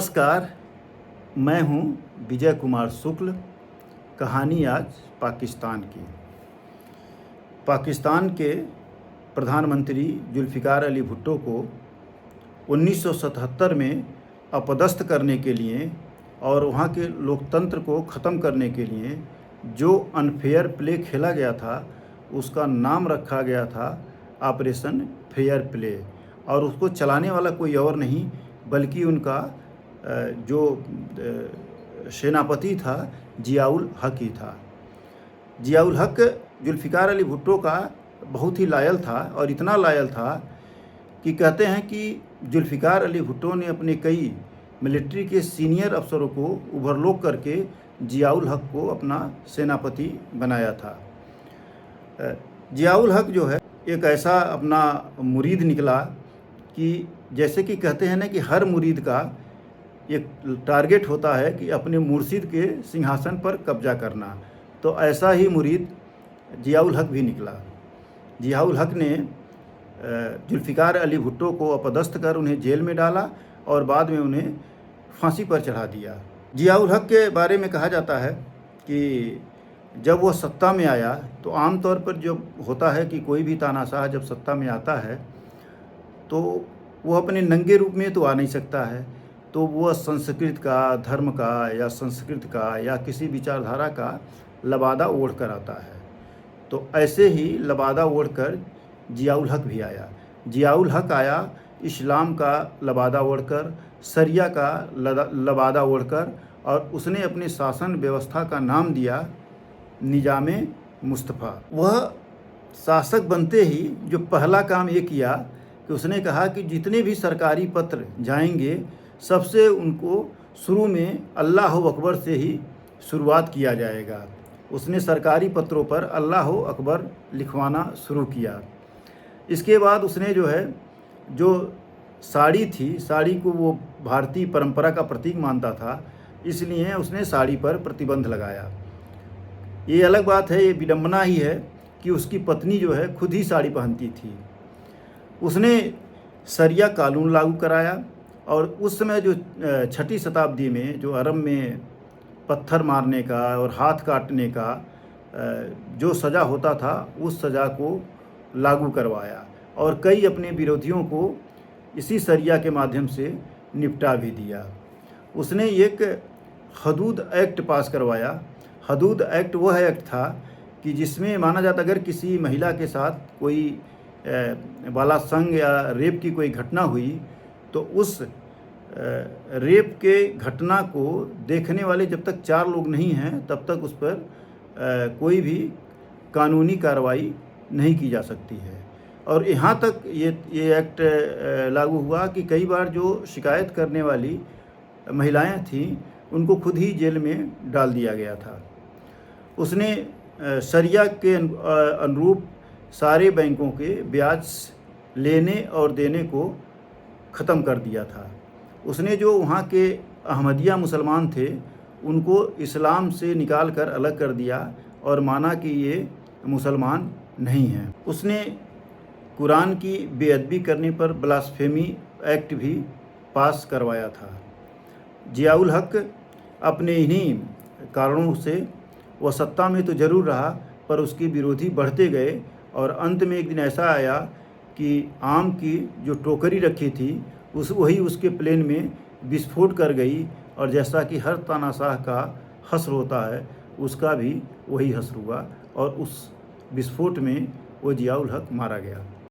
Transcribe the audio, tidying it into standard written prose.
नमस्कार, मैं हूं विजय कुमार शुक्ल। कहानी आज पाकिस्तान की। पाकिस्तान के प्रधानमंत्री जुल्फ़िकार अली भुट्टो को 1977 में अपदस्थ करने के लिए और वहां के लोकतंत्र को ख़त्म करने के लिए जो अनफेयर प्ले खेला गया था, उसका नाम रखा गया था ऑपरेशन फेयर प्ले। और उसको चलाने वाला कोई और नहीं बल्कि उनका जो सेनापति था ज़ियाउल हक ही था। ज़ियाउल हक जुल्फ़िकार अली भुट्टो का बहुत ही लायल था और इतना लायल था कि कहते हैं कि जुल्फ़िकार अली भुट्टो ने अपने कई मिलिट्री के सीनियर अफसरों को ओवरलोक करके ज़ियाउल हक को अपना सेनापति बनाया था। ज़ियाउल हक जो है एक ऐसा अपना मुरीद निकला कि जैसे कि कहते हैं ना कि हर मुरीद का एक टारगेट होता है कि अपने मुर्शिद के सिंहासन पर कब्जा करना, तो ऐसा ही मुरीद ज़ियाउल हक भी निकला। ज़ियाउल हक ने जुल्फ़िकार अली भुट्टो को अपदस्थ कर उन्हें जेल में डाला और बाद में उन्हें फांसी पर चढ़ा दिया। ज़ियाउल हक के बारे में कहा जाता है कि जब वह सत्ता में आया तो आमतौर पर जो होता है कि कोई भी तानाशाह जब सत्ता में आता है तो वो अपने नंगे रूप में तो आ नहीं सकता है, तो वह संस्कृत का, धर्म का या संस्कृत का या किसी विचारधारा का लबादा ओढ़ कर आता है। तो ऐसे ही लबादा ओढ़ कर ज़ियाउल हक भी आया। ज़ियाउल हक आया इस्लाम का लबादा ओढ़ कर, शरिया का लबादा ओढ़ कर, और उसने अपने शासन व्यवस्था का नाम दिया निज़ामे मुस्तफ़ा। वह शासक बनते ही जो पहला काम ये किया कि उसने कहा कि जितने भी सरकारी पत्र जाएंगे सबसे उनको शुरू में अल्लाह अकबर से ही शुरुआत किया जाएगा। उसने सरकारी पत्रों पर अल्लाह अकबर लिखवाना शुरू किया। इसके बाद उसने जो साड़ी थी, साड़ी को वो भारतीय परंपरा का प्रतीक मानता था, इसलिए उसने साड़ी पर प्रतिबंध लगाया। ये अलग बात है, ये विडंबना ही है कि उसकी पत्नी जो है खुद ही साड़ी पहनती थी। उसने शरिया कानून लागू कराया और उस समय जो 6वीं शताब्दी में जो अरब में पत्थर मारने का और हाथ काटने का जो सज़ा होता था, उस सज़ा को लागू करवाया और कई अपने विरोधियों को इसी शरिया के माध्यम से निपटा भी दिया। उसने एक हदूद एक्ट पास करवाया। हदूद एक्ट वह एक्ट था कि जिसमें माना जाता अगर किसी महिला के साथ कोई बालासंग या रेप की कोई घटना हुई तो उस रेप के घटना को देखने वाले जब तक 4 लोग नहीं हैं तब तक उस पर कोई भी कानूनी कार्रवाई नहीं की जा सकती है। और यहाँ तक ये एक्ट लागू हुआ कि कई बार जो शिकायत करने वाली महिलाएं थीं उनको खुद ही जेल में डाल दिया गया था। उसने शरिया के अनुरूप सारे बैंकों के ब्याज लेने और देने को ख़त्म कर दिया था। उसने जो वहाँ के अहमदिया मुसलमान थे उनको इस्लाम से निकाल कर अलग कर दिया और माना कि ये मुसलमान नहीं हैं। उसने कुरान की बेअदबी करने पर ब्लास्फेमी एक्ट भी पास करवाया था। ज़ियाउल हक अपने इन्हीं कारणों से वह सत्ता में तो ज़रूर रहा पर उसके विरोधी बढ़ते गए और अंत में एक दिन ऐसा आया कि आम की जो टोकरी रखी थी वही उसके प्लेन में विस्फोट कर गई और जैसा कि हर तानाशाह का हश्र होता है उसका भी वही हश्र हुआ और उस विस्फोट में वो ज़ियाउल हक मारा गया।